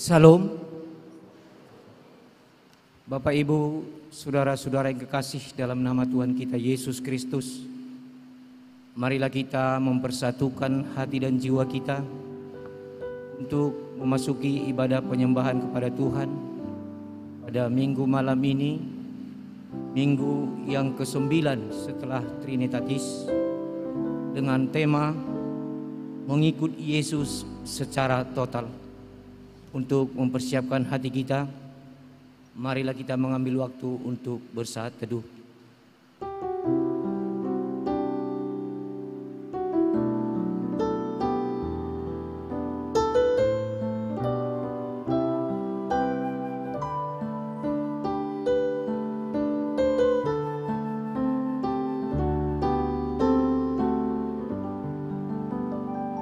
Salam, Bapak Ibu, saudara-saudara yang kekasih dalam nama Tuhan kita Yesus Kristus. Marilah kita mempersatukan hati dan jiwa kita untuk memasuki ibadah penyembahan kepada Tuhan pada minggu malam ini, minggu yang ke-9 setelah Trinitatis, dengan tema mengikut Yesus secara total. Untuk mempersiapkan hati kita, marilah kita mengambil waktu untuk bersaat teduh.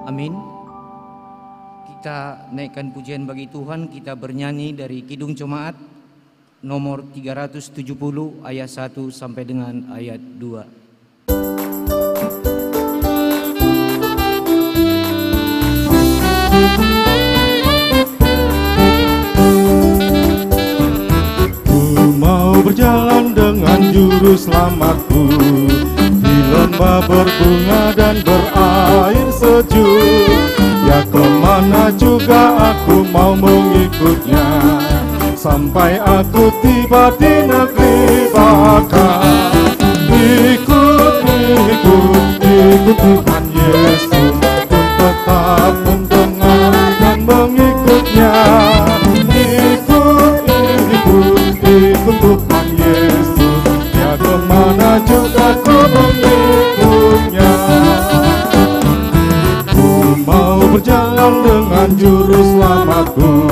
Amin. Kita naikkan pujian bagi Tuhan, kita bernyanyi dari Kidung Jemaat nomor 370 ayat 1 sampai dengan ayat 2. Ku mau berjalan dengan juru selamatku di lembah berbunga dan berair sejuk. Ya kemana juga aku mau mengikutnya, sampai aku tiba di negeri Baka. Ikut Tuhan Yesus, ku tetap mendengar dan mengikutnya. Ikut Tuhan Yesus, ya kemana juga ku mengikutnya. Mau berjalan dengan juru selamatku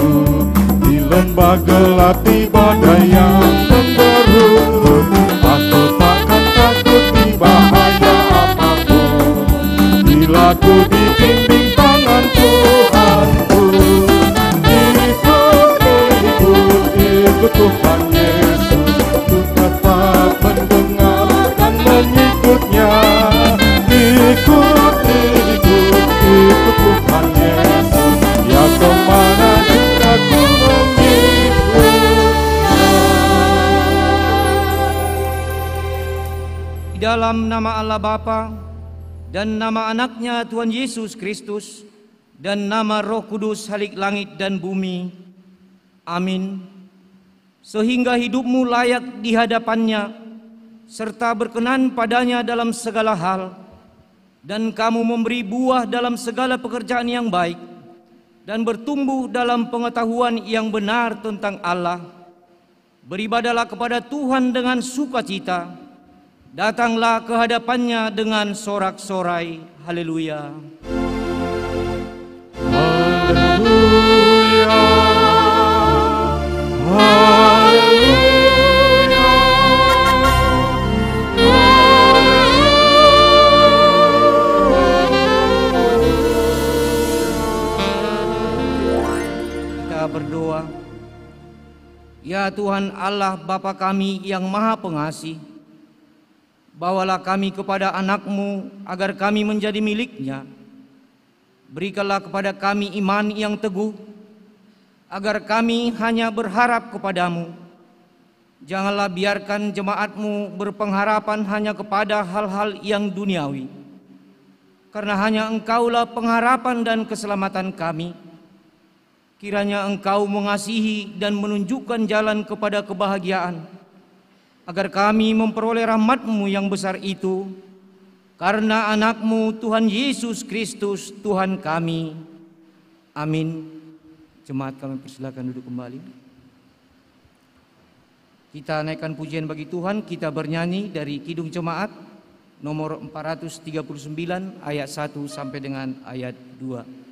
di lembah gelap di badai yang menderu. Aku takkan takut di bahaya apapun, bila ku dibimbing tangan Tuhanku. Ikut Tuhan Yesus, ku tetap mendengar dan mengikutnya. Ikut Tuhan Yesus, ya kemana juga ku mengikutnya. Di dalam nama Allah Bapa dan nama anaknya Tuhan Yesus Kristus dan nama Roh Kudus Halik langit dan bumi. Amin. Sehingga hidupmu layak di hadapannya serta berkenan padanya dalam segala hal, dan kamu memberi buah dalam segala pekerjaan yang baik dan bertumbuh dalam pengetahuan yang benar tentang Allah. Beribadalah kepada Tuhan dengan sukacita, datanglah ke hadapannya dengan sorak-sorai. Haleluya. Haleluya, berdoa. Ya Tuhan Allah Bapa kami yang Maha Pengasih, bawalah kami kepada anak-Mu agar kami menjadi milik-Nya. Berikanlah kepada kami iman yang teguh, agar kami hanya berharap kepada-Mu. Janganlah biarkan jemaat-Mu berpengharapan hanya kepada hal-hal yang duniawi, karena hanya Engkaulah pengharapan dan keselamatan kami. Kiranya Engkau mengasihi dan menunjukkan jalan kepada kebahagiaan, agar kami memperoleh rahmat-Mu yang besar itu, karena anak-Mu Tuhan Yesus Kristus Tuhan kami. Amin. Jemaat kami persilakan duduk kembali. Kita naikkan pujian bagi Tuhan, kita bernyanyi dari Kidung Jemaat nomor 439 ayat 1 sampai dengan ayat 2.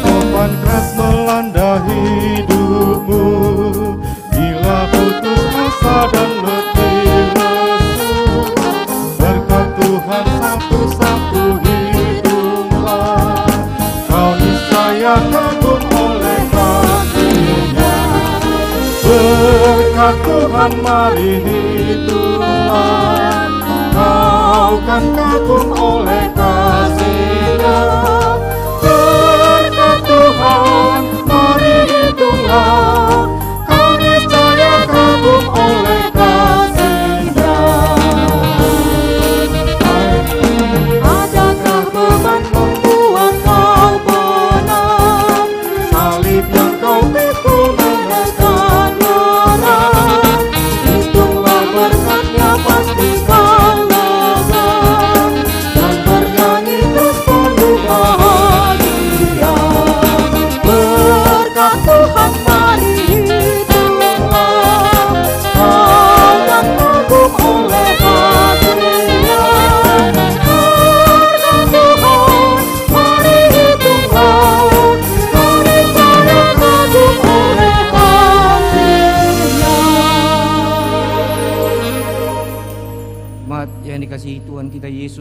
Topan keras melanda hidupmu, bila putus asa dan letih lesu, berkat Tuhan satu-satu hiduplah, kau niscaya kagum oleh kasih-Nya. Berkat Tuhan mari hiduplah, kau kan kagum oleh kasih-Nya. Tuhan, mari hitunglah, kau niscaya kagum oleh kasih-Nya. Adakah beban membuat kau benar? Salib yang kau pikul menyesal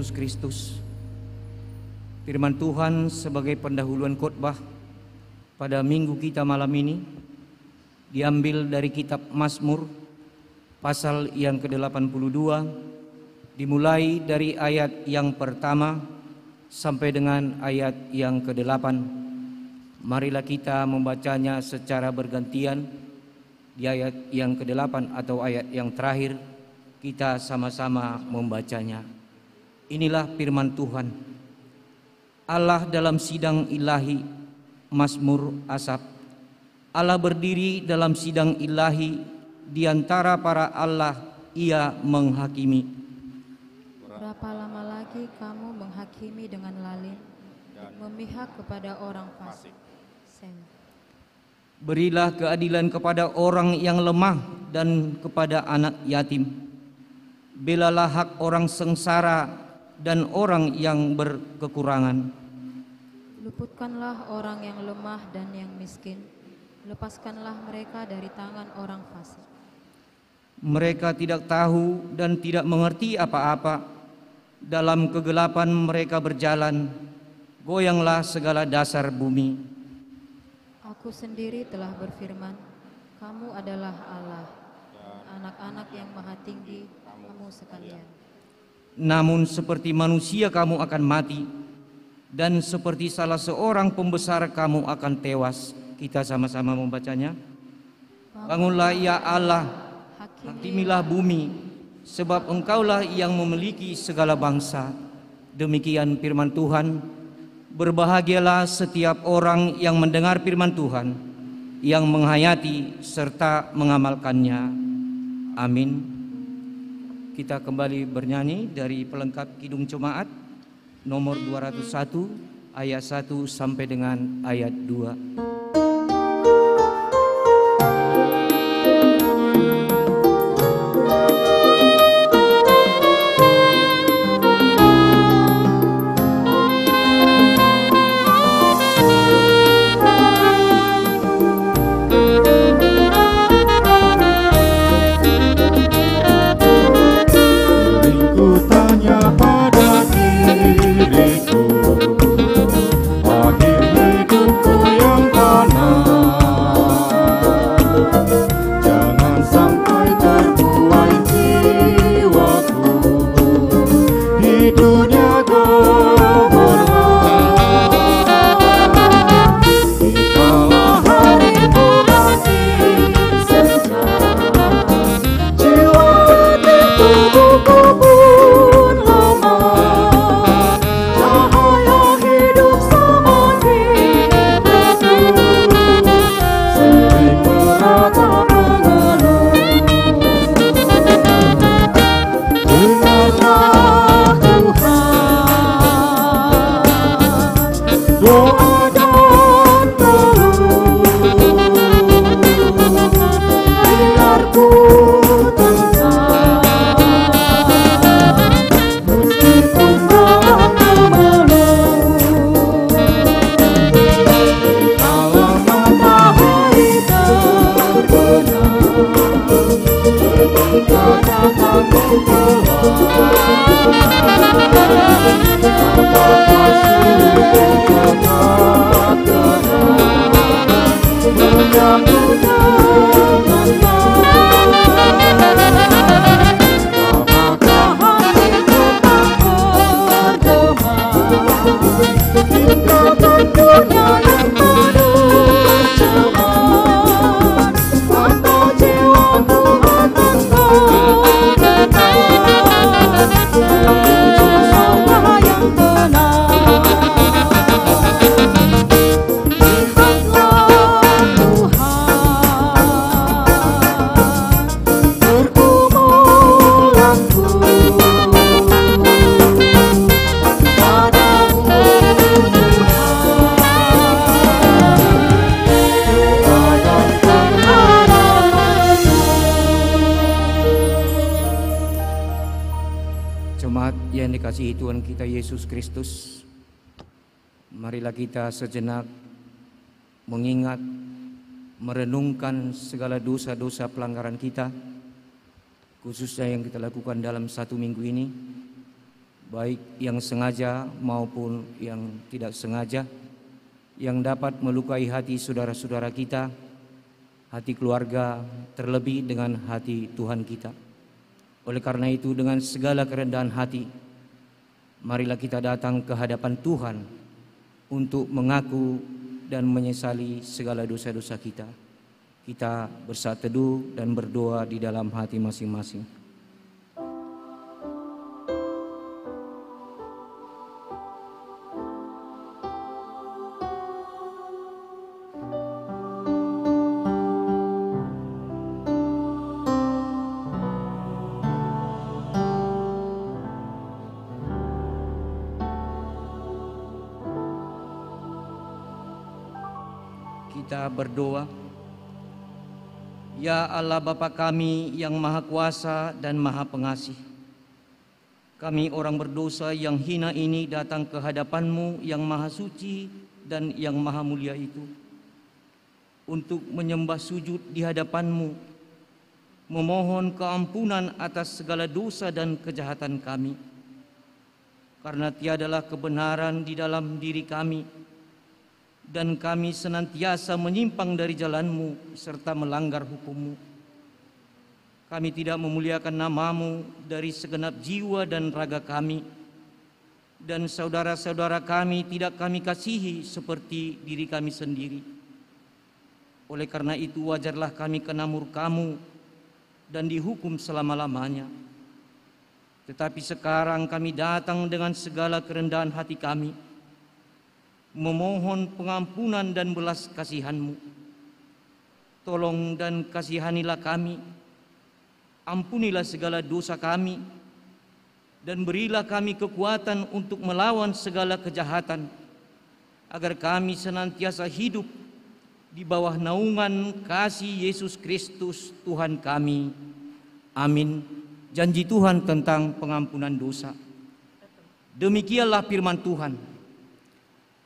Yesus Kristus. Firman Tuhan sebagai pendahuluan khotbah pada minggu kita malam ini diambil dari kitab Mazmur pasal yang ke-82, dimulai dari ayat yang pertama sampai dengan ayat yang ke-8. Marilah kita membacanya secara bergantian. Di ayat yang ke-8 atau ayat yang terakhir kita sama-sama membacanya. Inilah firman Tuhan. Allah dalam sidang ilahi, Mazmur Asaf. Allah berdiri dalam sidang ilahi, di antara para Allah ia menghakimi. Berapa lama lagi kamu menghakimi dengan lalim dan memihak kepada orang fasik? Berilah keadilan kepada orang yang lemah dan kepada anak yatim. Belalah hak orang sengsara dan orang yang berkekurangan. Luputkanlah orang yang lemah dan yang miskin. Lepaskanlah mereka dari tangan orang fasik. Mereka tidak tahu dan tidak mengerti apa-apa. Dalam kegelapan mereka berjalan. Goyanglah segala dasar bumi. Aku sendiri telah berfirman, kamu adalah Allah, anak-anak yang maha tinggi, kamu sekalian. Namun seperti manusia kamu akan mati, dan seperti salah seorang pembesar kamu akan tewas. Kita sama-sama membacanya. Bangunlah ya Allah, hakimilah bumi, sebab engkaulah yang memiliki segala bangsa. Demikian firman Tuhan. Berbahagialah setiap orang yang mendengar firman Tuhan, yang menghayati serta mengamalkannya. Amin. Kita kembali bernyanyi dari pelengkap Kidung Jemaat nomor 201 ayat 1 sampai dengan ayat 2. Dikasihi Tuhan kita Yesus Kristus, marilah kita sejenak mengingat, merenungkan segala dosa-dosa pelanggaran kita, khususnya yang kita lakukan dalam satu minggu ini, baik yang sengaja maupun yang tidak sengaja, yang dapat melukai hati saudara-saudara kita, hati keluarga, terlebih dengan hati Tuhan kita. Oleh karena itu, dengan segala kerendahan hati, marilah kita datang ke hadapan Tuhan untuk mengaku dan menyesali segala dosa-dosa kita. Kita bersaat teduh dan berdoa di dalam hati masing-masing. Kita berdoa. Ya Allah Bapa kami yang Maha Kuasa dan Maha Pengasih, kami orang berdosa yang hina ini datang ke hadapan-Mu yang Maha Suci dan yang Maha Mulia itu, untuk menyembah sujud di hadapan-Mu, memohon keampunan atas segala dosa dan kejahatan kami, karena tiadalah kebenaran di dalam diri kami, dan kami senantiasa menyimpang dari jalan-Mu serta melanggar hukum-Mu. Kami tidak memuliakan nama-Mu dari segenap jiwa dan raga kami, dan saudara-saudara kami tidak kami kasihi seperti diri kami sendiri. Oleh karena itu wajarlah kami kena murka-Mu dan dihukum selama-lamanya. Tetapi sekarang kami datang dengan segala kerendahan hati kami, memohon pengampunan dan belas kasihan-Mu. Tolong dan kasihanilah kami, ampunilah segala dosa kami, dan berilah kami kekuatan untuk melawan segala kejahatan, agar kami senantiasa hidup di bawah naungan kasih Yesus Kristus Tuhan kami. Amin. Janji Tuhan tentang pengampunan dosa. Demikianlah firman Tuhan.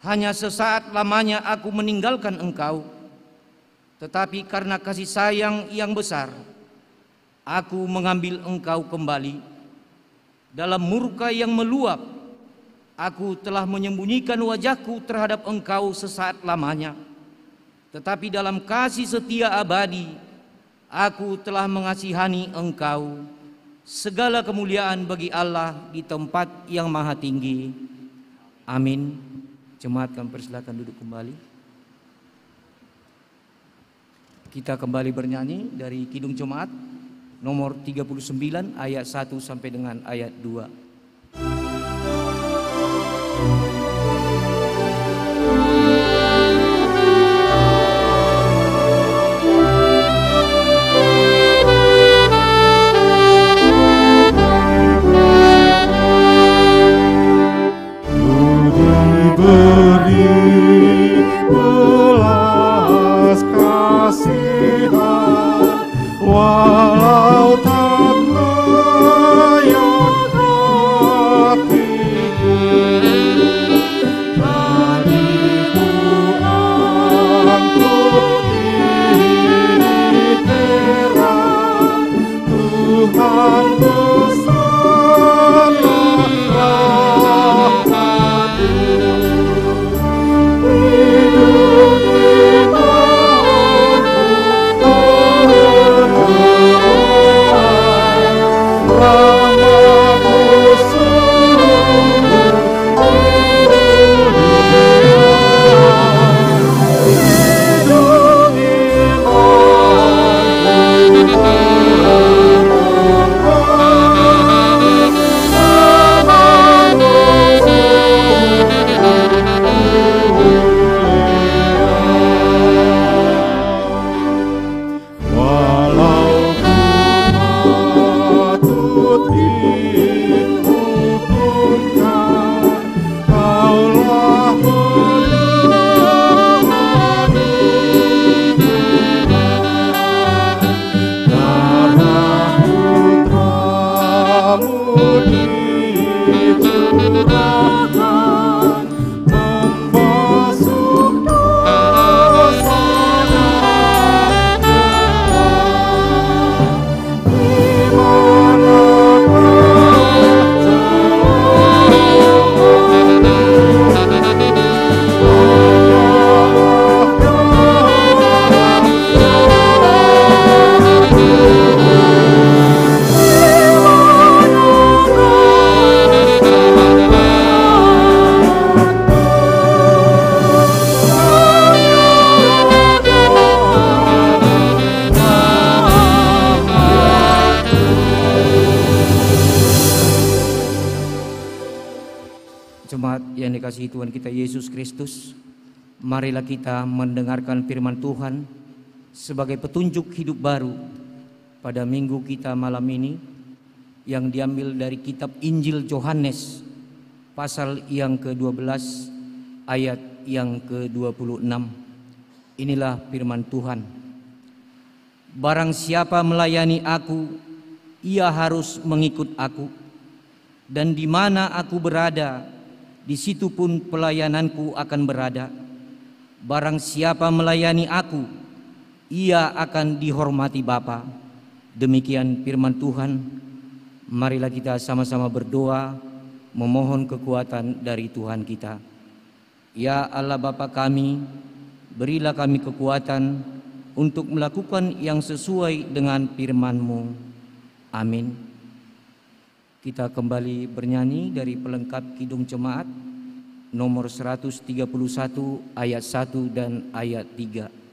Hanya sesaat lamanya aku meninggalkan engkau, tetapi karena kasih sayang yang besar, aku mengambil engkau kembali. Dalam murka yang meluap, aku telah menyembunyikan wajahku terhadap engkau sesaat lamanya. Tetapi dalam kasih setia abadi, aku telah mengasihani engkau. Segala kemuliaan bagi Allah di tempat yang maha tinggi. Amin. Jemaat kami persilakan duduk kembali. Kita kembali bernyanyi dari Kidung Jemaat nomor 39 ayat 1 sampai dengan ayat 2. Walau tak layak hatiku, hatiku angkut diri terang. Tuhan besarlah rahmat-Mu. Jemaat yang dikasihi Tuhan kita Yesus Kristus, marilah kita mendengarkan firman Tuhan sebagai petunjuk hidup baru pada minggu kita malam ini, yang diambil dari kitab Injil Yohanes pasal yang ke-12 ayat yang ke-26. Inilah firman Tuhan. Barang siapa melayani aku, ia harus mengikut aku, dan di mana aku berada, di situ pun pelayananku akan berada. Barang siapa melayani aku, ia akan dihormati Bapa. Demikian firman Tuhan. Marilah kita sama-sama berdoa, memohon kekuatan dari Tuhan kita. Ya Allah Bapa kami, berilah kami kekuatan untuk melakukan yang sesuai dengan firman-Mu. Amin. Kita kembali bernyanyi dari pelengkap Kidung Jemaat nomor 131 ayat 1 dan ayat 3.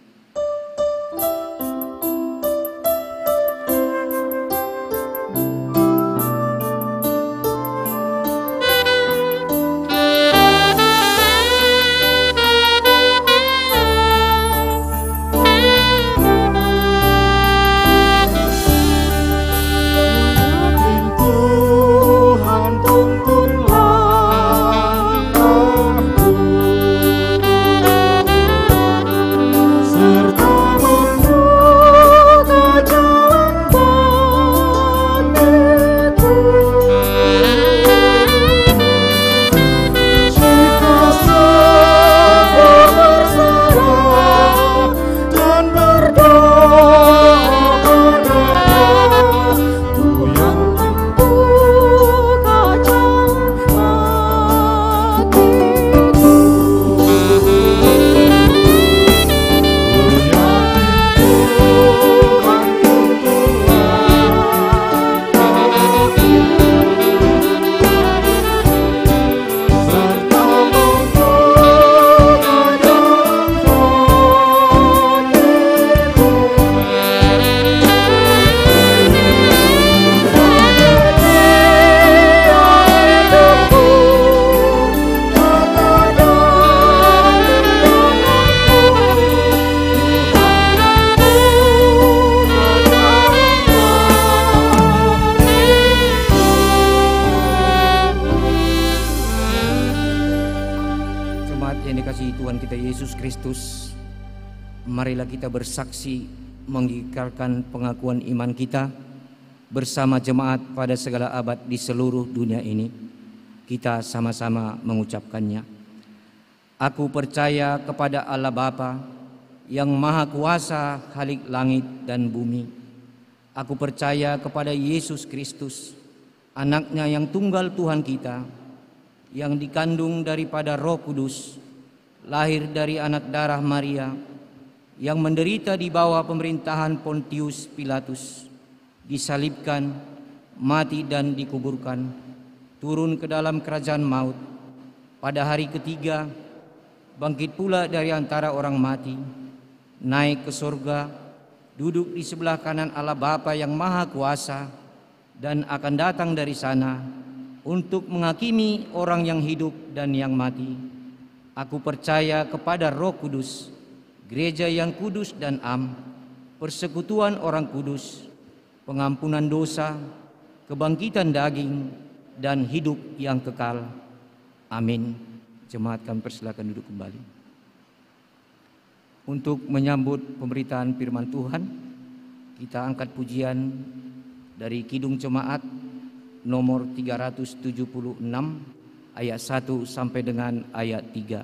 Marilah kita bersaksi mengikrarkan pengakuan iman kita bersama jemaat pada segala abad di seluruh dunia ini. Kita sama-sama mengucapkannya. Aku percaya kepada Allah Bapa yang Maha Kuasa Khalik langit dan bumi. Aku percaya kepada Yesus Kristus, Anaknya yang tunggal Tuhan kita, yang dikandung daripada Roh Kudus, lahir dari anak darah Maria, yang menderita di bawah pemerintahan Pontius Pilatus, disalibkan, mati dan dikuburkan, turun ke dalam kerajaan maut, pada hari ketiga bangkit pula dari antara orang mati, naik ke surga, duduk di sebelah kanan Allah Bapa yang Maha Kuasa, dan akan datang dari sana untuk menghakimi orang yang hidup dan yang mati. Aku percaya kepada Roh Kudus, gereja yang kudus dan am, persekutuan orang kudus, pengampunan dosa, kebangkitan daging, dan hidup yang kekal. Amin. Jemaat kami persilakan duduk kembali. Untuk menyambut pemberitaan firman Tuhan, kita angkat pujian dari Kidung Jemaat nomor 376 ayat 1 sampai dengan ayat 3.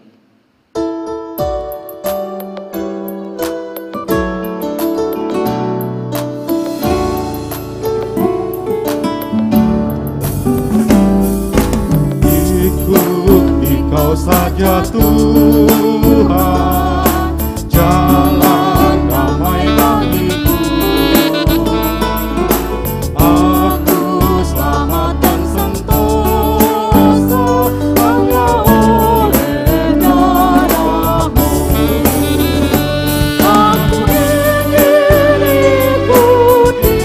Kau saja Tuhan, jalan damai bagiku. Aku selamat dan sentosa hanya oleh darah-Mu. Aku ingin ikuti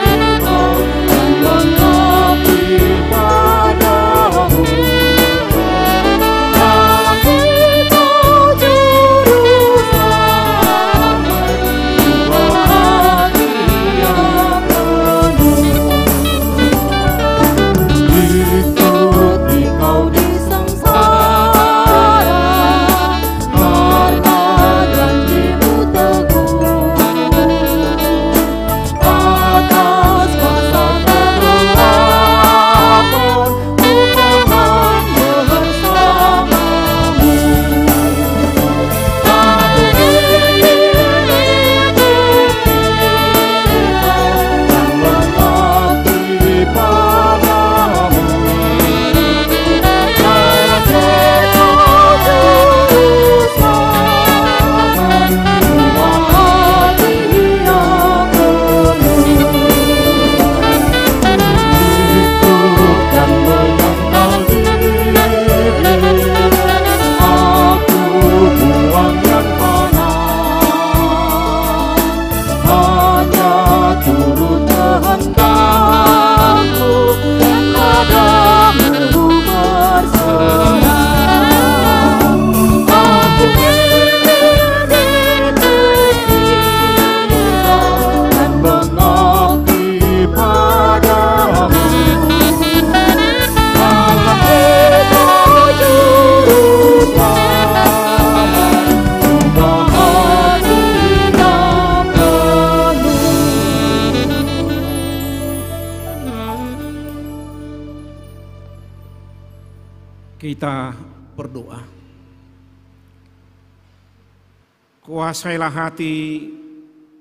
Engkau dan mengabdi padamu. Kita berdoa. Kuasailah hati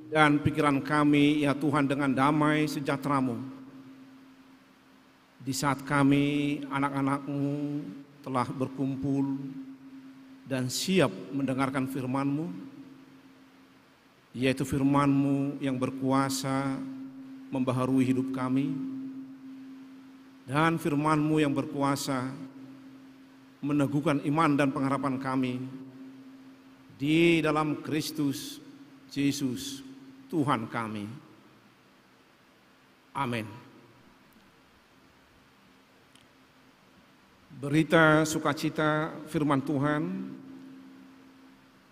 dan pikiran kami ya Tuhan dengan damai sejahtera-Mu. Di saat kami anak-anak-Mu telah berkumpul dan siap mendengarkan firman-Mu, yaitu firman-Mu yang berkuasa membaharui hidup kami, dan firman-Mu yang berkuasa meneguhkan iman dan pengharapan kami di dalam Kristus Yesus Tuhan kami. Amin. Berita sukacita firman Tuhan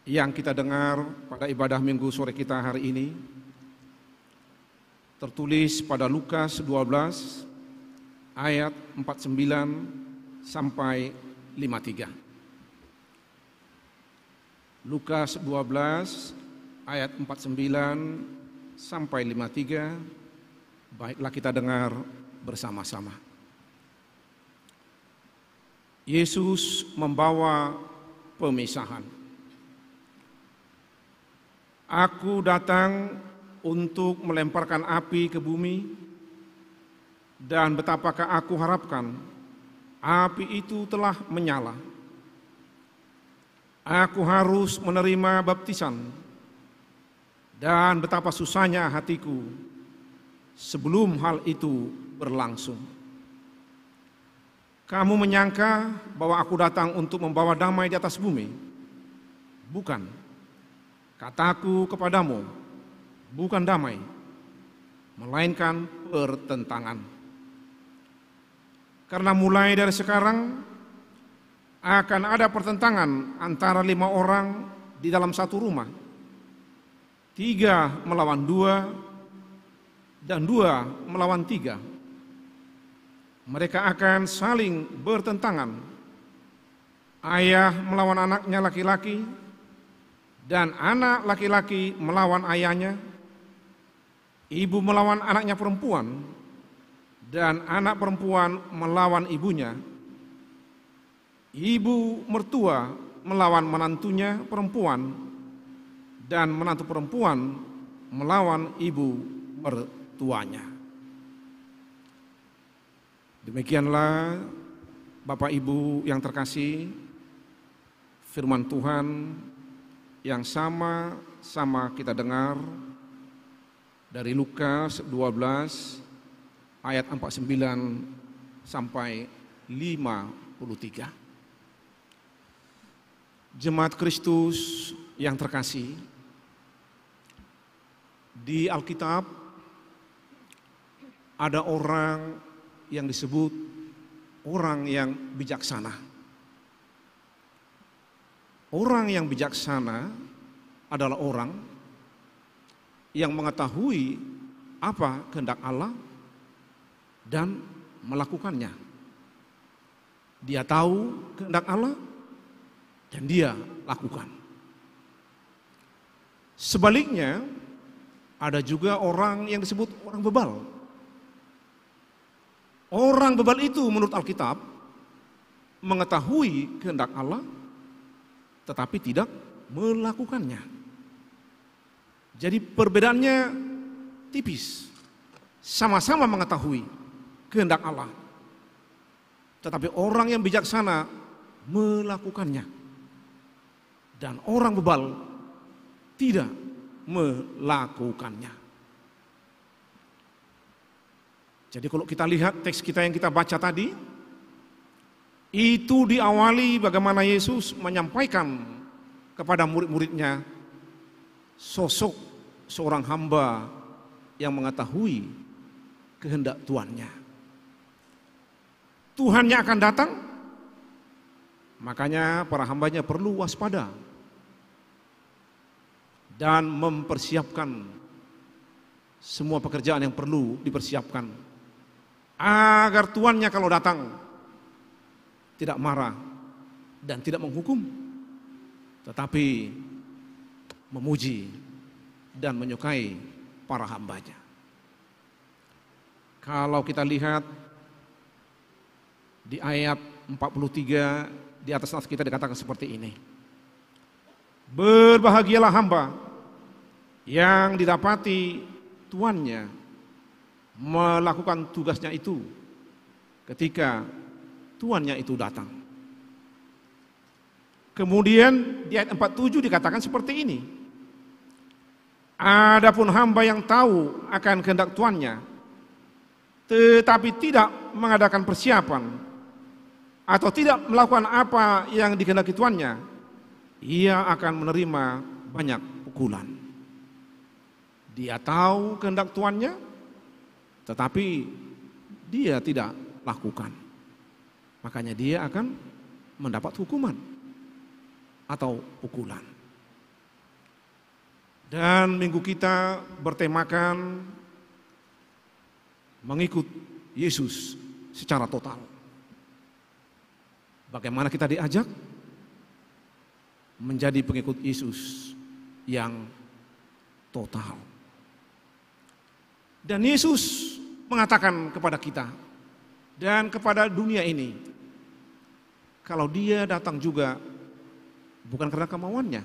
yang kita dengar pada ibadah minggu sore kita hari ini tertulis pada Lukas 12 ayat 49 sampai 53. Lukas 12 ayat 49 sampai 53. Baiklah kita dengar bersama-sama. Yesus membawa pemisahan. Aku datang untuk melemparkan api ke bumi, dan betapakah aku harapkan api itu telah menyala. Aku harus menerima baptisan, dan betapa susahnya hatiku sebelum hal itu berlangsung. Kamu menyangka bahwa aku datang untuk membawa damai di atas bumi? Bukan. Kataku kepadamu, bukan damai, melainkan pertentangan. Karena mulai dari sekarang akan ada pertentangan antara 5 orang di dalam satu rumah. 3 melawan 2 dan 2 melawan 3. Mereka akan saling bertentangan. Ayah melawan anaknya laki-laki, dan anak laki-laki melawan ayahnya. Ibu melawan anaknya perempuan, dan anak perempuan melawan ibunya. Ibu mertua melawan menantunya perempuan, dan menantu perempuan melawan ibu mertuanya. Demikianlah Bapak Ibu yang terkasih, firman Tuhan yang sama-sama kita dengar dari Lukas 12 ayat 49 sampai 53. Jemaat Kristus yang terkasih, di Alkitab ada orang yang disebut orang yang bijaksana. Orang yang bijaksana adalah orang yang mengetahui apa kehendak Allah dan melakukannya. Dia tahu kehendak Allah dan dia lakukan. Sebaliknya, ada juga orang yang disebut orang bebal. Orang bebal itu menurut Alkitab mengetahui kehendak Allah tetapi tidak melakukannya. Jadi perbedaannya tipis. Sama-sama mengetahui kehendak Allah, tetapi orang yang bijaksana melakukannya, dan orang bebal tidak melakukannya. Jadi kalau kita lihat teks kita yang kita baca tadi, itu diawali bagaimana Yesus menyampaikan kepada murid-muridnya sosok seorang hamba yang mengetahui kehendak Tuannya. Tuhannya akan datang, makanya para hambanya perlu waspada dan mempersiapkan semua pekerjaan yang perlu dipersiapkan agar Tuannya kalau datang tidak marah dan tidak menghukum, tetapi memuji dan menyukai para hambanya. Kalau kita lihat di ayat 43 di atas nas kita dikatakan seperti ini. Berbahagialah hamba yang didapati tuannya melakukan tugasnya itu ketika tuannya itu datang. Kemudian di ayat 47 dikatakan seperti ini. Adapun hamba yang tahu akan kehendak tuannya, tetapi tidak mengadakan persiapan atau tidak melakukan apa yang dikehendaki tuannya, ia akan menerima banyak pukulan. Dia tahu kehendak tuannya, tetapi dia tidak lakukan. Makanya dia akan mendapat hukuman atau pukulan. Dan minggu kita bertemakan mengikut Yesus secara total. Bagaimana kita diajak menjadi pengikut Yesus yang total. Dan Yesus mengatakan kepada kita dan kepada dunia ini, kalau dia datang juga bukan karena kemauannya,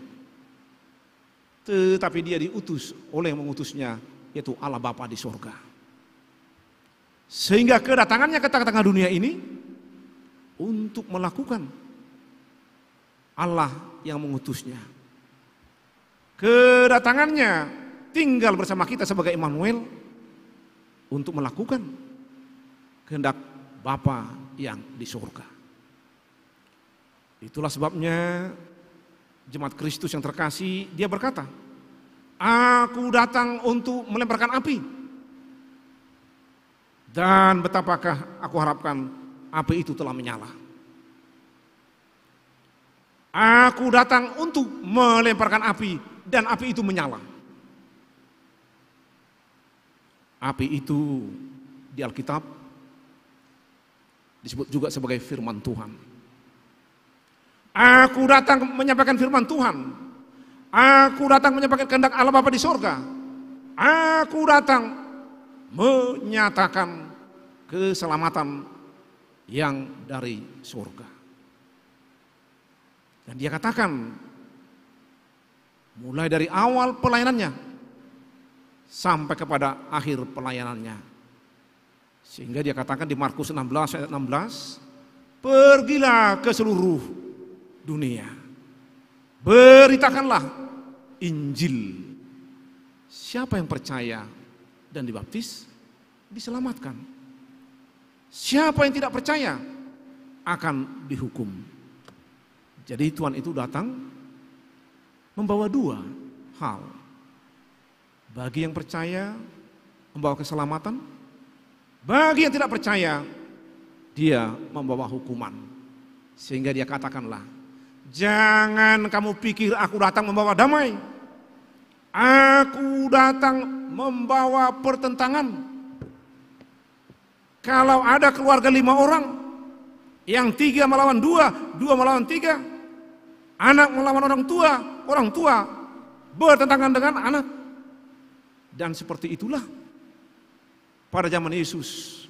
tetapi dia diutus oleh yang mengutusnya, yaitu Allah Bapa di surga. Sehingga kedatangannya ke tengah-tengah dunia ini untuk melakukan Allah yang mengutusnya. Kedatangannya tinggal bersama kita sebagai Immanuel untuk melakukan kehendak Bapa yang di surga. Itulah sebabnya jemaat Kristus yang terkasih, dia berkata, aku datang untuk melemparkan api. Dan betapakah aku harapkan api itu telah menyala. Aku datang untuk melemparkan api dan api itu menyala. Api itu di Alkitab disebut juga sebagai firman Tuhan. Aku datang menyampaikan firman Tuhan. Aku datang menyampaikan kehendak Allah Bapa di surga. Aku datang menyatakan keselamatan yang dari surga. Dan dia katakan mulai dari awal pelayanannya sampai kepada akhir pelayanannya. Sehingga dia katakan di Markus 16 ayat 16, pergilah ke seluruh dunia, beritakanlah Injil. Siapa yang percaya dan dibaptis diselamatkan. Siapa yang tidak percaya akan dihukum. Jadi Tuhan itu datang membawa dua hal. Bagi yang percaya membawa keselamatan, bagi yang tidak percaya dia membawa hukuman. Sehingga dia katakanlah, jangan kamu pikir aku datang membawa damai. Aku datang membawa pertentangan. Kalau ada keluarga 5 orang, yang 3 melawan 2, 2 melawan 3, anak melawan orang tua bertentangan dengan anak. Dan seperti itulah pada zaman Yesus,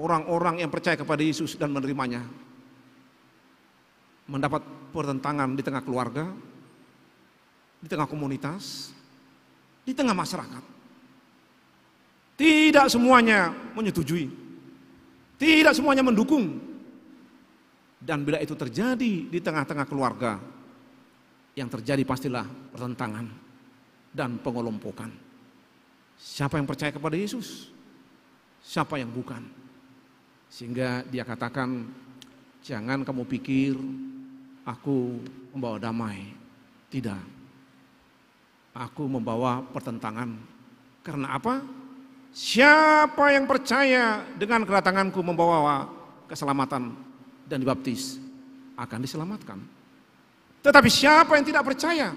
orang-orang yang percaya kepada Yesus dan menerimanya mendapat pertentangan di tengah keluarga, di tengah komunitas, di tengah masyarakat. Tidak semuanya menyetujui, tidak semuanya mendukung. Dan bila itu terjadi di tengah-tengah keluarga, yang terjadi pastilah pertentangan dan pengelompokan. Siapa yang percaya kepada Yesus? Siapa yang bukan? Sehingga dia katakan, jangan kamu pikir aku membawa damai. Tidak. Aku membawa pertentangan. Karena apa? Siapa yang percaya dengan kedatanganku membawa keselamatan dan dibaptis akan diselamatkan. Tetapi siapa yang tidak percaya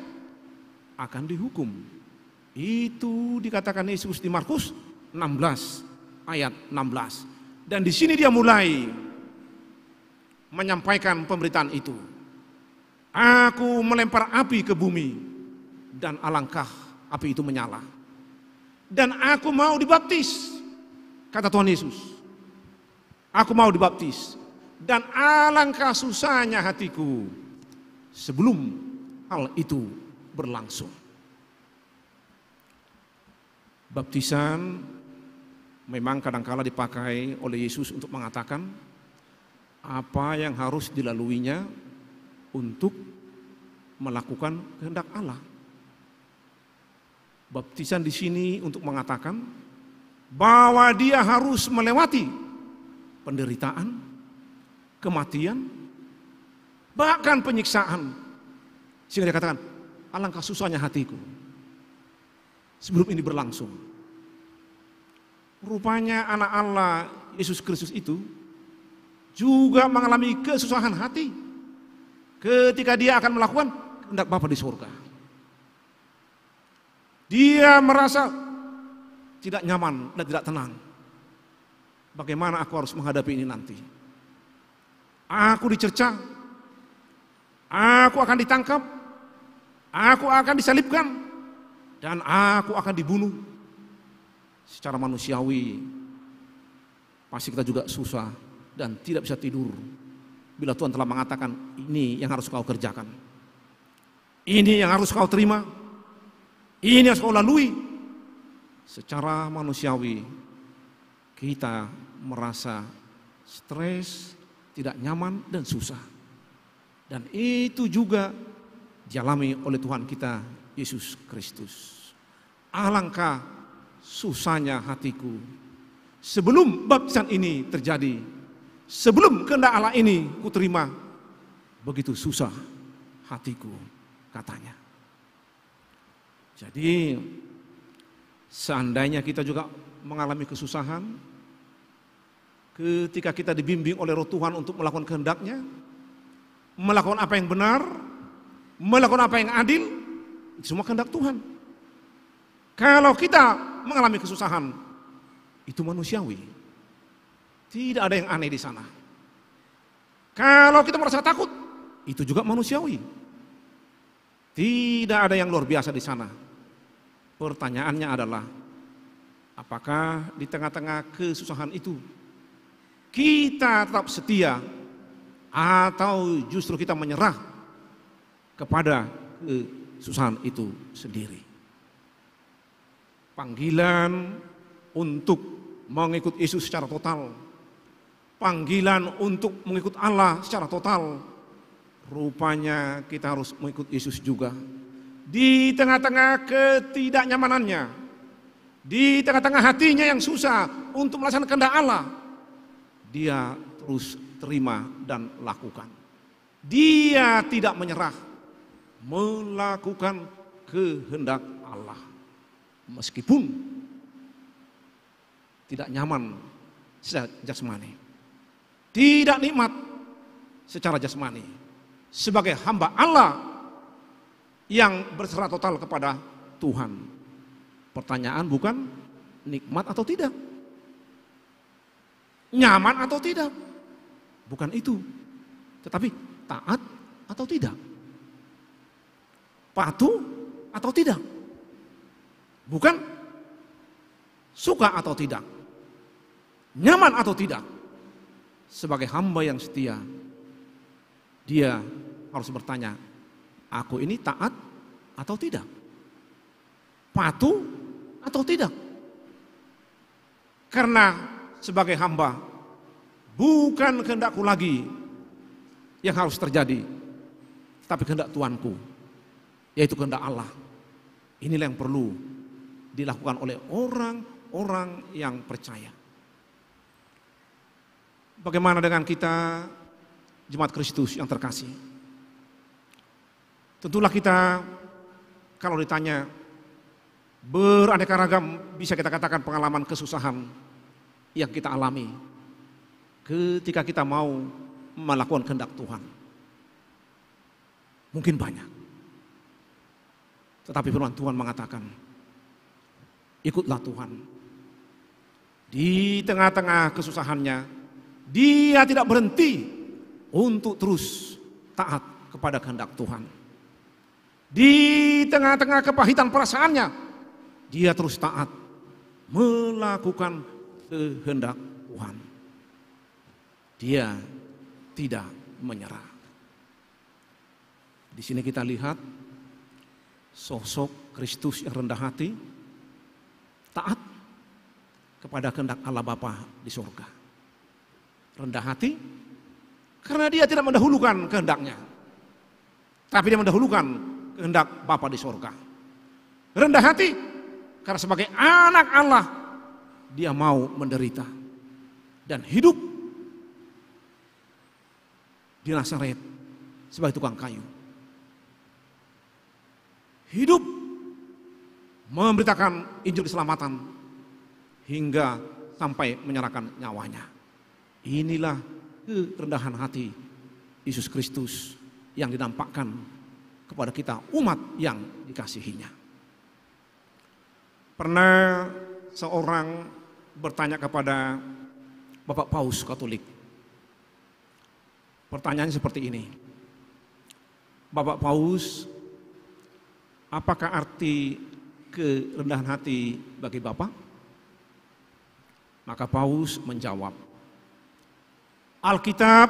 akan dihukum. Itu dikatakan Yesus di Markus 16 ayat 16. Dan di sini dia mulai menyampaikan pemberitaan itu. Aku melempar api ke bumi dan alangkah api itu menyala. Dan aku mau dibaptis, kata Tuhan Yesus. Aku mau dibaptis. dan alangkah susahnya hatiku sebelum hal itu berlangsung. Baptisan memang kadangkala dipakai oleh Yesus untuk mengatakan apa yang harus dilaluinya untuk melakukan kehendak Allah. Baptisan di sini untuk mengatakan bahwa dia harus melewati penderitaan, kematian, bahkan penyiksaan. Sehingga dia katakan, alangkah susahnya hatiku sebelum ini berlangsung. Rupanya anak Allah Yesus Kristus itu juga mengalami kesusahan hati ketika dia akan melakukan kehendak Bapa di surga. Dia merasa tidak nyaman dan tidak tenang. Bagaimana aku harus menghadapi ini nanti? Aku dicerca, aku akan ditangkap, aku akan disalibkan, dan aku akan dibunuh. Secara manusiawi, pasti kita juga susah dan tidak bisa tidur bila Tuhan telah mengatakan ini yang harus kau kerjakan, ini yang harus kau terima, ini yang harus kau lalui. Secara manusiawi kita merasa stres, tidak nyaman dan susah. Dan itu juga dialami oleh Tuhan kita Yesus Kristus. Alangkah susahnya hatiku sebelum baptisan ini terjadi, sebelum kehendak Allah ini kuterima, begitu susah hatiku, katanya. Jadi seandainya kita juga mengalami kesusahan ketika kita dibimbing oleh Roh Tuhan untuk melakukan kehendak-Nya, melakukan apa yang benar, melakukan apa yang adil, itu semua kehendak Tuhan. Kalau kita mengalami kesusahan, itu manusiawi. Tidak ada yang aneh di sana. Kalau kita merasa takut, itu juga manusiawi. Tidak ada yang luar biasa di sana. Pertanyaannya adalah, apakah di tengah-tengah kesusahan itu kita tetap setia atau justru kita menyerah kepada kesusahan itu sendiri? Panggilan untuk mengikut Yesus secara total, panggilan untuk mengikut Allah secara total, rupanya kita harus mengikut Yesus juga. Di tengah-tengah ketidaknyamanannya, di tengah-tengah hatinya yang susah untuk melaksanakan kehendak Allah, dia terus terima dan lakukan. Dia tidak menyerah, melakukan kehendak Allah. Meskipun tidak nyaman secara jasmani, tidak nikmat secara jasmani, sebagai hamba Allah yang berserah total kepada Tuhan. Pertanyaan bukan nikmat atau tidak, nyaman atau tidak, bukan itu, tetapi taat atau tidak, patuh atau tidak, bukan suka atau tidak, nyaman atau tidak. Sebagai hamba yang setia, dia harus bertanya, aku ini taat atau tidak, patuh atau tidak. Karena sebagai hamba, bukan kehendakku lagi yang harus terjadi, tapi kehendak Tuanku, yaitu kehendak Allah. Inilah yang perlu dilakukan oleh orang-orang yang percaya. Bagaimana dengan kita, jemaat Kristus yang terkasih? Tentulah kita, kalau ditanya, beraneka ragam bisa kita katakan pengalaman kesusahan yang kita alami ketika kita mau melakukan kehendak Tuhan. Mungkin banyak. Tetapi firman Tuhan mengatakan, ikutlah Tuhan. Di tengah-tengah kesusahannya, dia tidak berhenti untuk terus taat kepada kehendak Tuhan. Di tengah-tengah kepahitan perasaannya, dia terus taat melakukan kehendak Tuhan. Dia tidak menyerah. Di sini kita lihat sosok Kristus yang rendah hati, taat kepada kehendak Allah Bapa di surga. Rendah hati karena dia tidak mendahulukan kehendaknya, tapi dia mendahulukan kehendak Bapa di surga. Rendah hati karena sebagai anak Allah dia mau menderita dan hidup di Nazaret sebagai tukang kayu. Hidup memberitakan Injil keselamatan hingga sampai menyerahkan nyawanya. Inilah kerendahan hati Yesus Kristus yang dinampakkan kepada kita umat yang dikasihinya. Pernah seorang bertanya kepada Bapak Paus Katolik. Pertanyaannya seperti ini. Bapak Paus, apakah arti kerendahan hati bagi Bapak? Maka Paus menjawab, Alkitab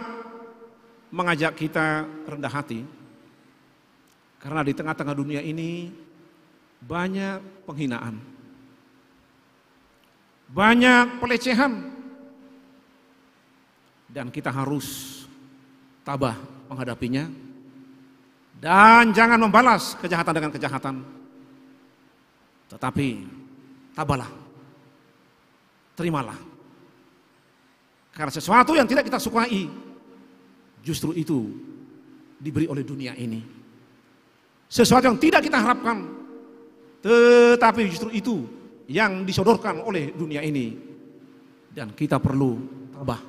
mengajak kita rendah hati karena di tengah-tengah dunia ini banyak penghinaan, banyak pelecehan, dan kita harus tabah menghadapinya dan jangan membalas kejahatan dengan kejahatan, tetapi tabahlah, terimalah. Karena sesuatu yang tidak kita sukai justru itu diberi oleh dunia ini. Sesuatu yang tidak kita harapkan tetapi justru itu yang disodorkan oleh dunia ini. Dan kita perlu tabah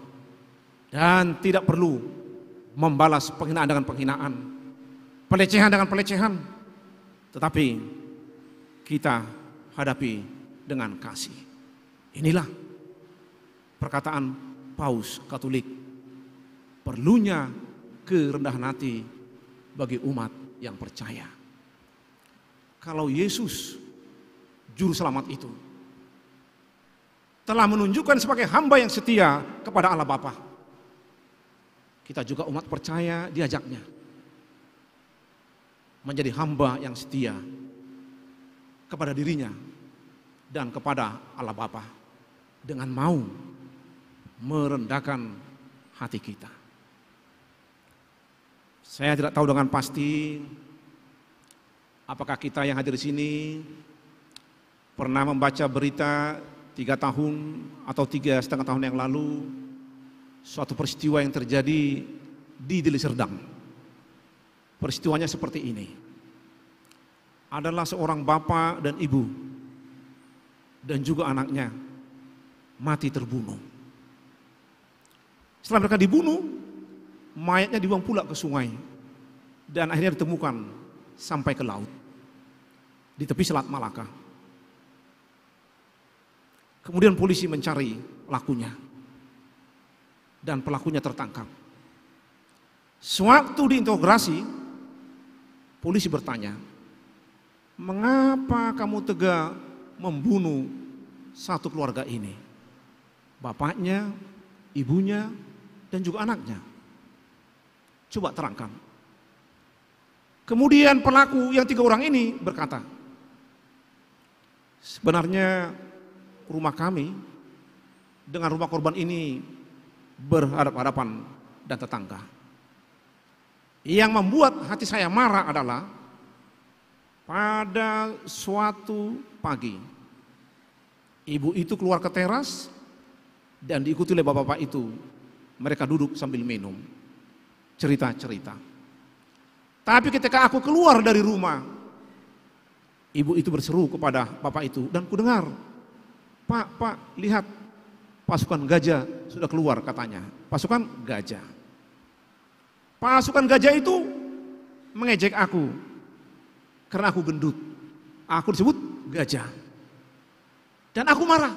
dan tidak perlu membalas penghinaan dengan penghinaan, pelecehan dengan pelecehan, tetapi kita hadapi dengan kasih. Inilah perkataan Paus Katolik, perlunya kerendahan hati bagi umat yang percaya. Kalau Yesus juru selamat itu telah menunjukkan sebagai hamba yang setia kepada Allah Bapa, kita juga umat percaya diajaknya menjadi hamba yang setia kepada dirinya dan kepada Allah Bapa dengan mau merendahkan hati kita. Saya tidak tahu dengan pasti apakah kita yang hadir di sini pernah membaca berita 3 tahun atau 3,5 tahun yang lalu suatu peristiwa yang terjadi di Deli Serdang. Peristiwanya seperti ini. Adalah seorang bapak dan ibu dan juga anaknya mati terbunuh. Setelah mereka dibunuh, mayatnya dibuang pula ke sungai dan akhirnya ditemukan sampai ke laut di tepi Selat Malaka. Kemudian polisi mencari pelakunya dan pelakunya tertangkap. Sewaktu diinterogasi, polisi bertanya, "Mengapa kamu tega membunuh satu keluarga ini? Bapaknya, ibunya, dan juga anaknya. Coba terangkan." Kemudian pelaku yang 3 orang ini berkata, "Sebenarnya rumah kami dengan rumah korban ini berhadapan-hadapan dan tetangga. Yang membuat hati saya marah adalah pada suatu pagi ibu itu keluar ke teras dan diikuti oleh bapak-bapak itu. Mereka duduk sambil minum, cerita-cerita. Tapi ketika aku keluar dari rumah, ibu itu berseru kepada bapak itu dan kudengar, Pak, lihat pasukan gajah sudah keluar," katanya. Pasukan gajah. Pasukan gajah itu mengejek aku karena aku gendut. Aku disebut gajah. Dan aku marah.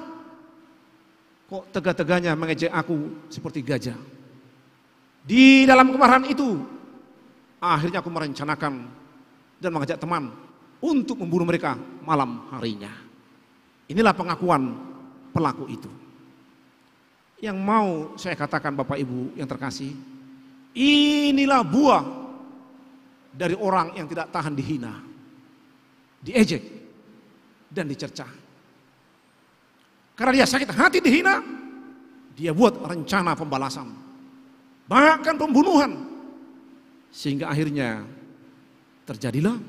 Kok tega-teganya mengejek aku seperti gajah? Di dalam kemarahan itu, akhirnya aku merencanakan dan mengajak teman untuk membunuh mereka malam harinya. Inilah pengakuan pelaku itu. Yang mau saya katakan Bapak Ibu yang terkasih, Inilah buah dari orang yang tidak tahan dihina, diejek, dan dicerca. Karena dia sakit hati dihina, dia buat rencana pembalasan, bahkan pembunuhan, sehingga akhirnya terjadilah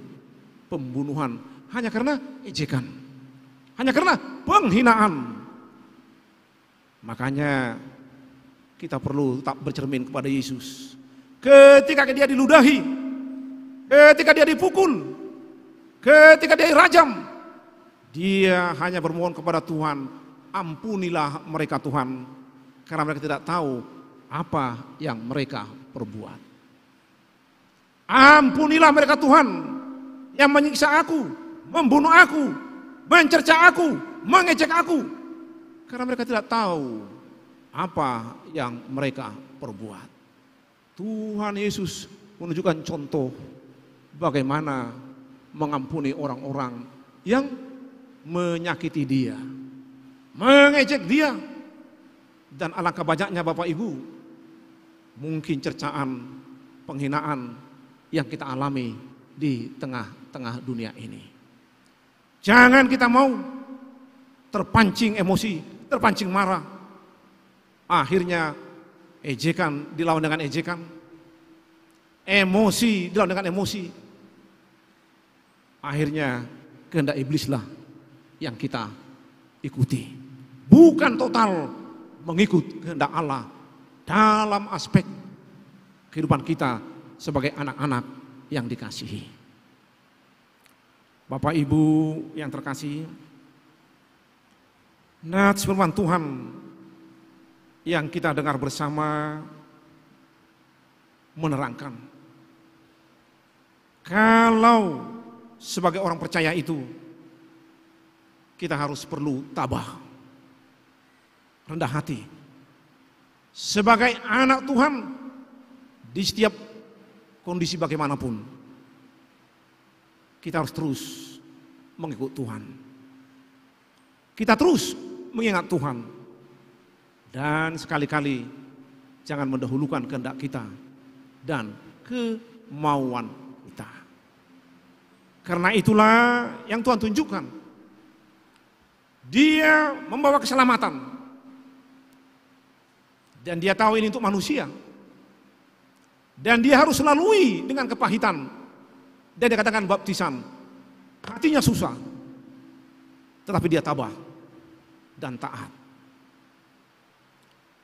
pembunuhan hanya karena ejekan, hanya karena penghinaan. Makanya kita perlu tetap bercermin kepada Yesus. Ketika dia diludahi, ketika dia dipukul, ketika dia dirajam, dia hanya bermohon kepada Tuhan, ampunilah mereka Tuhan, karena mereka tidak tahu apa yang mereka perbuat. Ampunilah mereka Tuhan yang menyiksa aku, membunuh aku, mencerca aku, mengejek aku, karena mereka tidak tahu apa yang mereka perbuat. Tuhan Yesus menunjukkan contoh bagaimana mengampuni orang-orang yang menyakiti dia, mengejek dia. Dan alangkah banyaknya Bapak Ibu, mungkin cercaan, penghinaan yang kita alami di tengah-tengah dunia ini. Jangan kita mau terpancing emosi, terpancing marah, akhirnya ejekan dilawan dengan ejekan, emosi dilawan dengan emosi, akhirnya kehendak iblislah yang kita ikuti, bukan total mengikut kehendak Allah dalam aspek kehidupan kita sebagai anak-anak yang dikasihi. Bapak Ibu yang terkasih, nats firman Tuhan yang kita dengar bersama menerangkan, kalau sebagai orang percaya itu kita harus perlu tabah, rendah hati. Sebagai anak Tuhan di setiap kondisi bagaimanapun, kita harus terus mengikut Tuhan. Kita terus mengingat Tuhan. Dan sekali-kali jangan mendahulukan kehendak kita dan kemauan kita. Karena itulah yang Tuhan tunjukkan. Dia membawa keselamatan. Dan dia tahu ini untuk manusia. Dan dia harus lalui dengan kepahitan. Dan dia katakan baptisan. Hatinya susah. Tetapi dia tabah dan taat.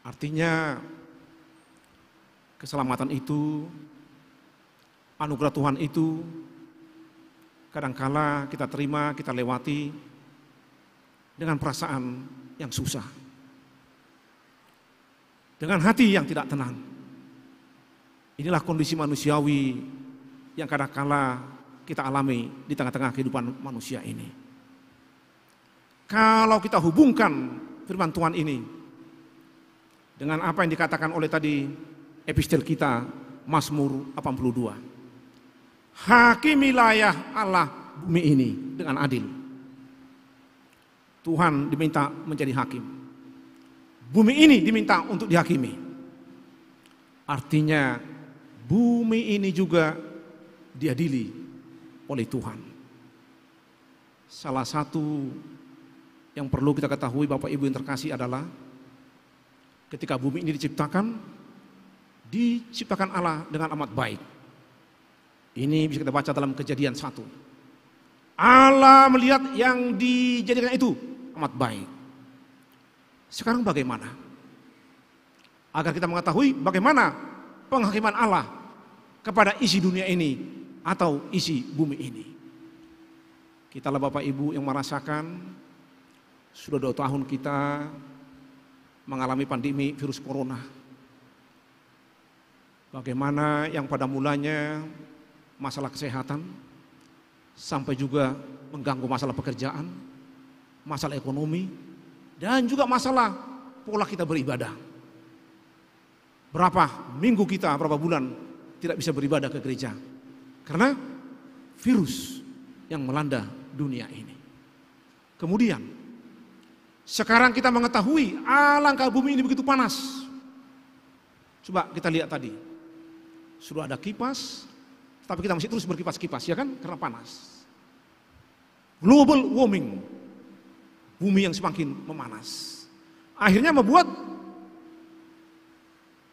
Artinya keselamatan itu, anugerah Tuhan itu kadangkala kita terima, kita lewati dengan perasaan yang susah, dengan hati yang tidak tenang. Inilah kondisi manusiawi yang kadangkala kita alami di tengah-tengah kehidupan manusia ini. Kalau kita hubungkan firman Tuhan ini dengan apa yang dikatakan oleh tadi epistel kita, Mazmur 82. Hakimilah ya Allah bumi ini dengan adil. Tuhan diminta menjadi hakim. Bumi ini diminta untuk dihakimi. Artinya bumi ini juga diadili oleh Tuhan. Salah satu yang perlu kita ketahui Bapak Ibu yang terkasih adalah ketika bumi ini diciptakan Allah dengan amat baik. Ini bisa kita baca dalam Kejadian 1. Allah melihat yang dijadikan itu amat baik. Sekarang bagaimana? Agar kita mengetahui bagaimana penghakiman Allah kepada isi dunia ini atau isi bumi ini. Kitalah Bapak Ibu yang merasakan sudah 2 tahun kita mengalami pandemi virus corona. Bagaimana yang pada mulanya masalah kesehatan sampai juga mengganggu masalah pekerjaan, masalah ekonomi, dan juga masalah pola kita beribadah. Berapa minggu kita, berapa bulan tidak bisa beribadah ke gereja karena virus yang melanda dunia ini. Kemudian sekarang kita mengetahui alangkah bumi ini begitu panas. Coba kita lihat tadi, Sudah ada kipas, tapi kita masih terus berkipas-kipas, ya kan? Karena panas. Global warming, bumi yang semakin memanas. Akhirnya membuat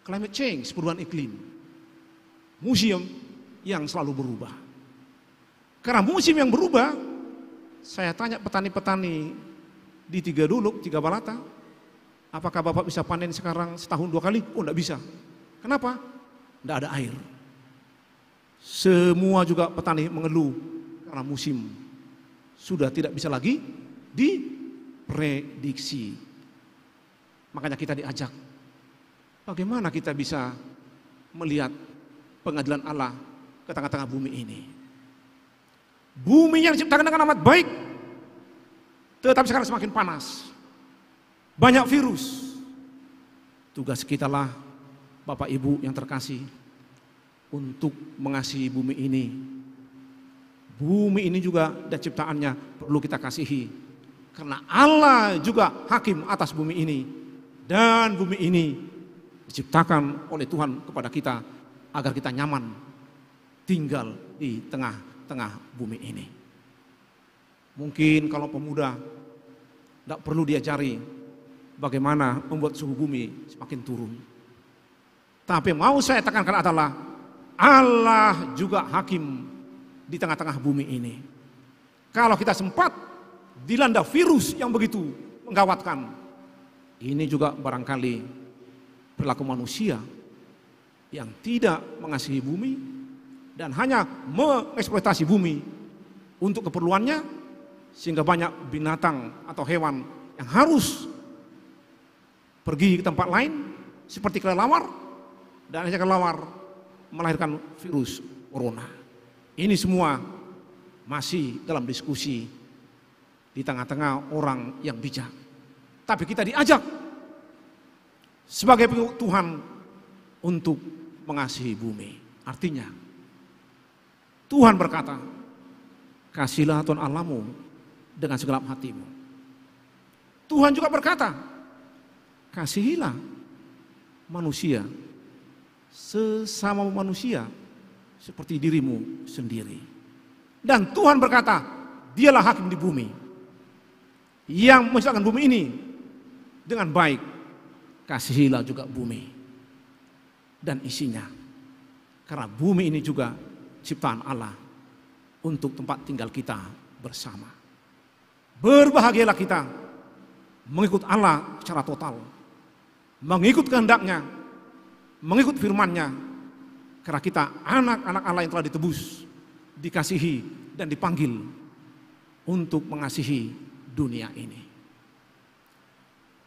climate change, perubahan iklim. Musim yang selalu berubah. Karena musim yang berubah, saya tanya petani-petani di Tiga Duluk, Tiga Balata, apakah Bapak bisa panen sekarang setahun 2 kali? Oh, enggak bisa. Kenapa? Enggak ada air. Semua juga petani mengeluh karena musim sudah tidak bisa lagi diprediksi. Makanya kita diajak, bagaimana kita bisa melihat pengadilan Allah ke tengah-tengah bumi ini. Bumi yang diciptakan dengan amat baik, tetapi sekarang semakin panas. Banyak virus. Tugas kita lah, Bapak Ibu yang terkasih, untuk mengasihi bumi ini. Bumi ini juga dan ciptaannya perlu kita kasihi. Karena Allah juga hakim atas bumi ini. Dan bumi ini diciptakan oleh Tuhan kepada kita agar kita nyaman tinggal di tengah bumi ini. Mungkin kalau pemuda tidak perlu diajari bagaimana membuat suhu bumi semakin turun. Tapi mau saya tekankan adalah Allah juga hakim di tengah-tengah bumi ini. Kalau kita sempat dilanda virus yang begitu menggawatkan, ini juga barangkali perilaku manusia yang tidak mengasihi bumi dan hanya mengeksploitasi bumi untuk keperluannya, sehingga banyak binatang atau hewan yang harus pergi ke tempat lain seperti kelelawar, dan hanya kelelawar melahirkan virus corona. Ini semua masih dalam diskusi di tengah-tengah orang yang bijak. Tapi kita diajak sebagai pengikut Tuhan untuk mengasihi bumi. Artinya Tuhan berkata, kasihilah Tuhan Allahmu dengan segenap hatimu. Tuhan juga berkata, kasihilah manusia sesama manusia seperti dirimu sendiri. Dan Tuhan berkata, dialah hakim di bumi yang menciptakan bumi ini dengan baik. Kasihilah juga bumi dan isinya, karena bumi ini juga ciptaan Allah untuk tempat tinggal kita bersama. Berbahagialah kita mengikut Allah secara total, mengikut kehendaknya, mengikut firman-Nya, karena kita anak-anak Allah yang telah ditebus, dikasihi dan dipanggil untuk mengasihi dunia ini.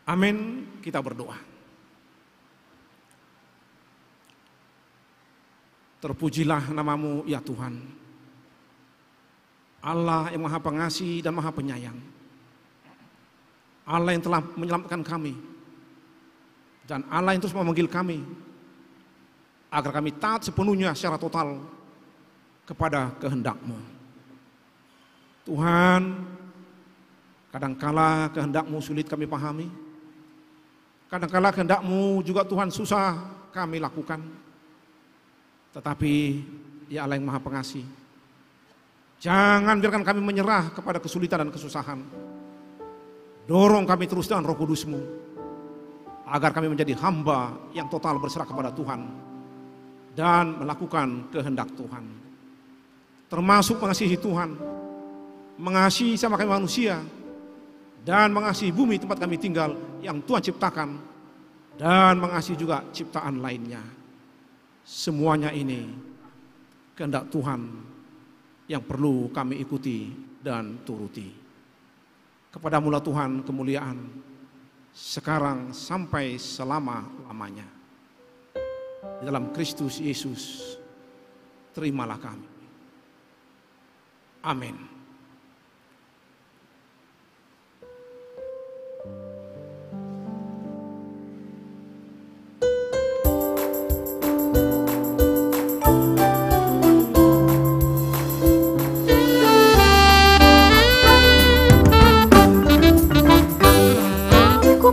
Amin. Kita berdoa. Terpujilah namamu ya Tuhan, Allah yang maha pengasih dan maha penyayang, Allah yang telah menyelamatkan kami, dan Allah yang terus memanggil kami agar kami taat sepenuhnya secara total kepada kehendak-Mu. Tuhan, kadangkala kehendak-Mu sulit kami pahami, kadangkala kehendak-Mu juga Tuhan susah kami lakukan. Tetapi ya Allah yang maha pengasih, jangan biarkan kami menyerah kepada kesulitan dan kesusahan. Dorong kami terus dengan Roh Kudus-Mu, agar kami menjadi hamba yang total berserah kepada Tuhan dan melakukan kehendak Tuhan. Termasuk mengasihi Tuhan, mengasihi sama kami manusia, dan mengasihi bumi tempat kami tinggal yang Tuhan ciptakan, dan mengasihi juga ciptaan lainnya. Semuanya ini kehendak Tuhan yang perlu kami ikuti dan turuti. Kepada-Mu lah Tuhan kemuliaan sekarang sampai selama-lamanya. Di dalam Kristus Yesus, terimalah kami. Amin.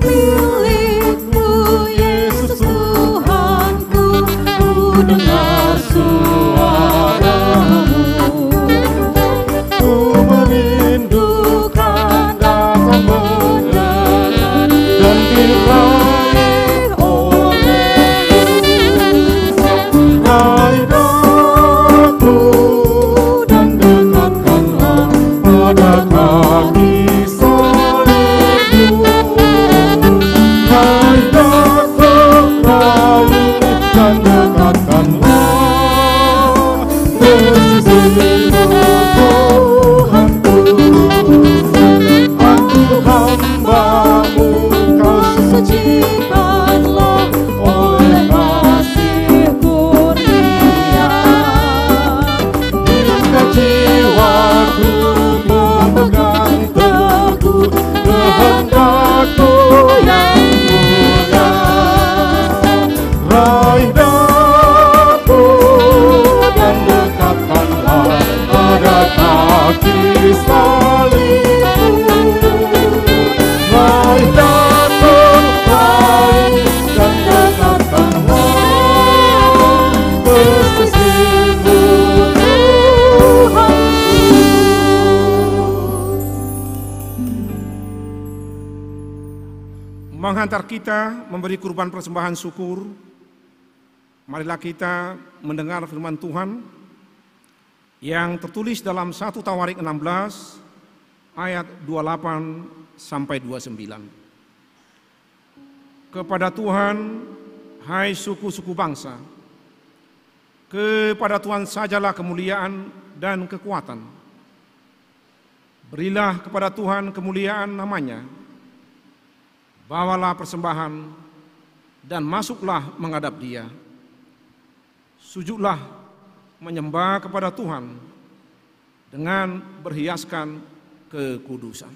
Milikmu Yesus Tuhanku, ku dengar Tuhanku, aku hamba-Mu, Kau sucikanlah oleh kasih kurnia. Hingga jiwaku memegang teguh kehendak-Mu yang mulia. Raih daku dan dekatkanlah pada kaki salibmu. Raih daku, raih dan dekatkanlah ke sisimu, Tuhanku. Menghantar kita memberi kurban persembahan syukur, marilah kita mendengar firman Tuhan yang tertulis dalam 1 Tawarik 16 ayat 28 sampai 29. Kepada Tuhan, hai suku-suku bangsa, kepada Tuhan sajalah kemuliaan dan kekuatan. Berilah kepada Tuhan kemuliaan namanya. Bawalah persembahan dan masuklah menghadap Dia. Sujudlah menyembah kepada Tuhan dengan berhiaskan kekudusan.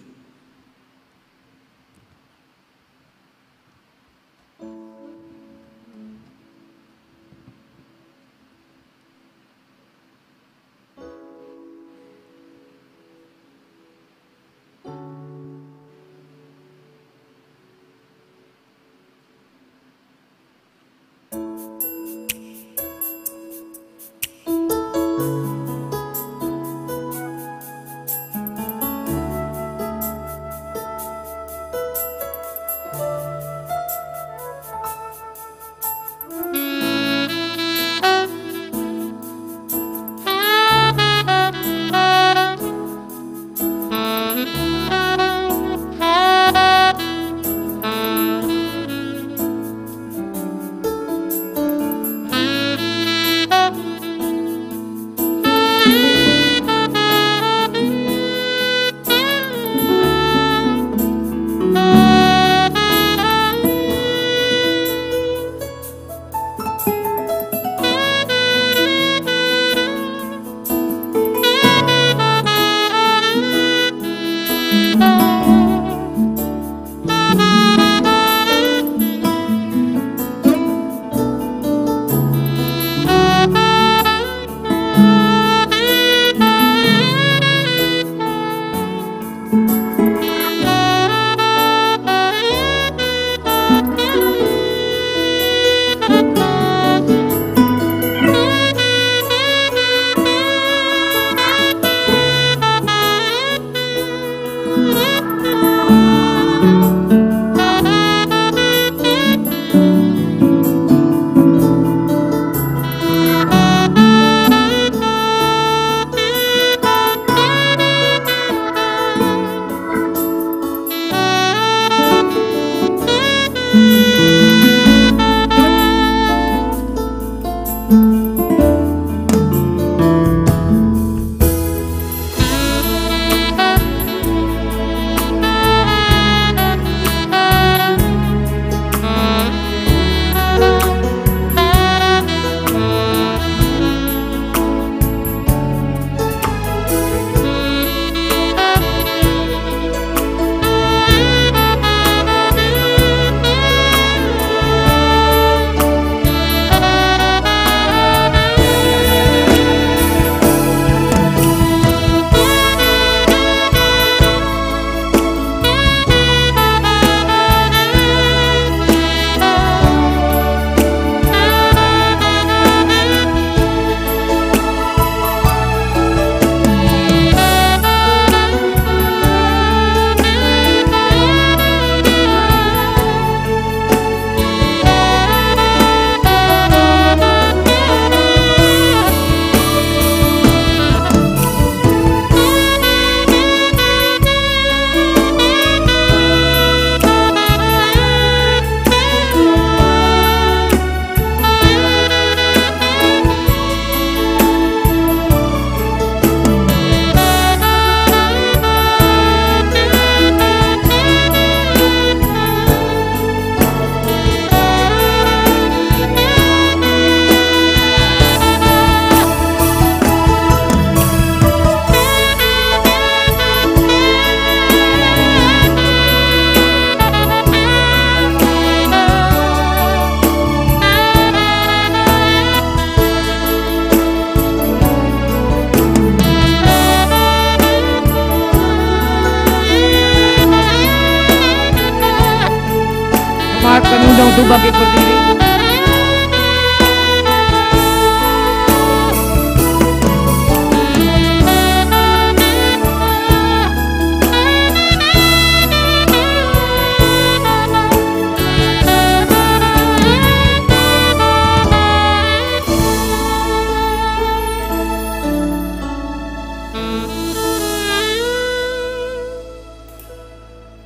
Untuk bangkit berdiri.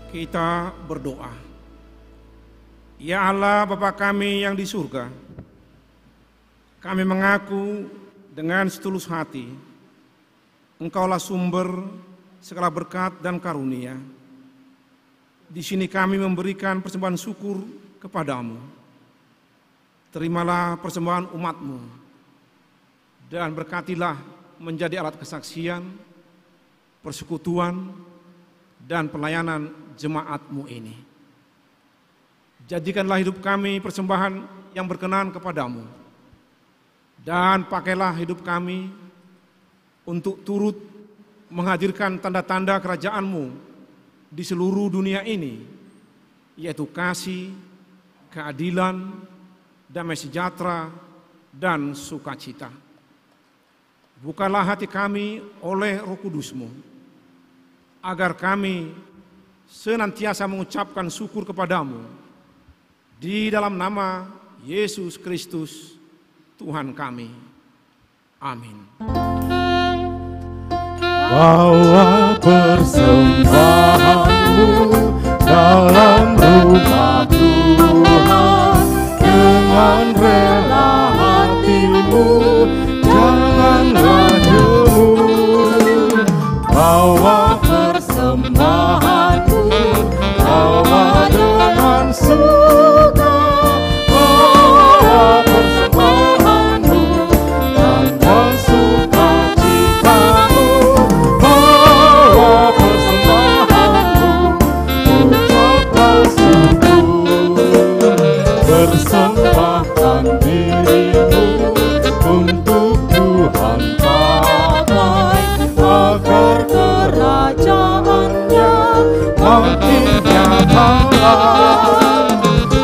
Kita berdoa. Ya Allah, Bapa kami yang di surga, kami mengaku dengan setulus hati, Engkaulah sumber segala berkat dan karunia. Di sini kami memberikan persembahan syukur kepadamu. Terimalah persembahan umat-Mu dan berkatilah menjadi alat kesaksian, persekutuan, dan pelayanan jemaat-Mu ini. Jadikanlah hidup kami persembahan yang berkenan kepadamu, dan pakailah hidup kami untuk turut menghadirkan tanda-tanda kerajaan-Mu di seluruh dunia ini, yaitu kasih, keadilan, damai sejahtera, dan sukacita. Bukalah hati kami oleh Roh Kudus-Mu, agar kami senantiasa mengucapkan syukur kepadamu di dalam nama Yesus Kristus Tuhan kami. Amin. Bawa persembahanmu dalam rumah Tuhan dengan rela hatimu, janganlah jemu. Bawa persembahanmu, bawa dengan suka. Bawa persembahanmu dan sukacitamu. Bawa persembahanmu, ucaplah syukur. Persembahkan dirimu untuk Tuhan pakai, agar kerajaannya makin nyata.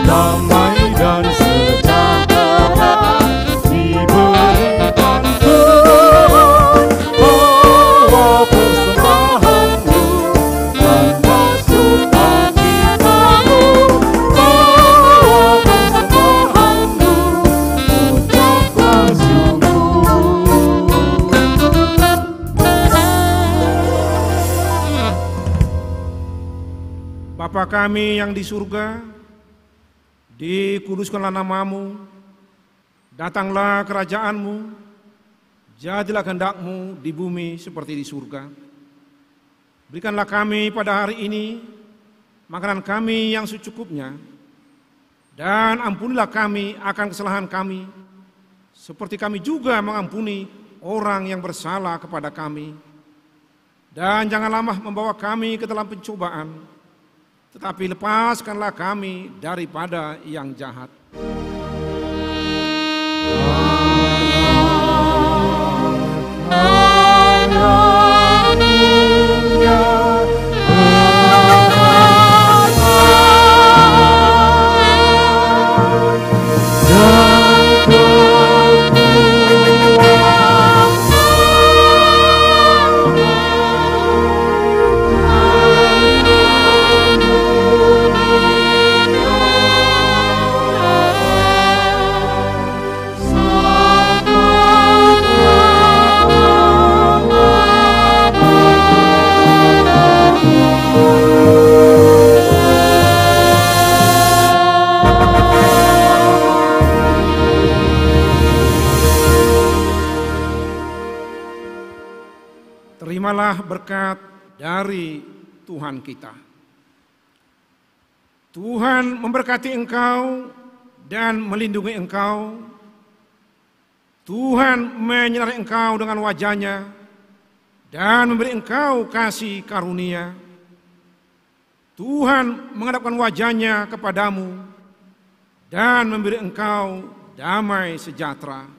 Damai dan sejahtera diberikan Tuhan. Bawa persembahanmu dan sukacitamu. Bawa persembahanmu, ucaplah syukur. Bapa kami yang di surga, dikuduskanlah namamu, datanglah kerajaanmu, jadilah kehendak-Mu di bumi seperti di surga. Berikanlah kami pada hari ini makanan kami yang secukupnya, dan ampunilah kami akan kesalahan kami, seperti kami juga mengampuni orang yang bersalah kepada kami. Dan janganlah membawa kami ke dalam pencobaan, tetapi lepaskanlah kami daripada yang jahat. Terimalah berkat dari Tuhan kita. Tuhan memberkati engkau dan melindungi engkau. Tuhan menyinari engkau dengan wajah-Nya dan memberi engkau kasih karunia. Tuhan menghadapkan wajah-Nya kepadamu dan memberi engkau damai sejahtera.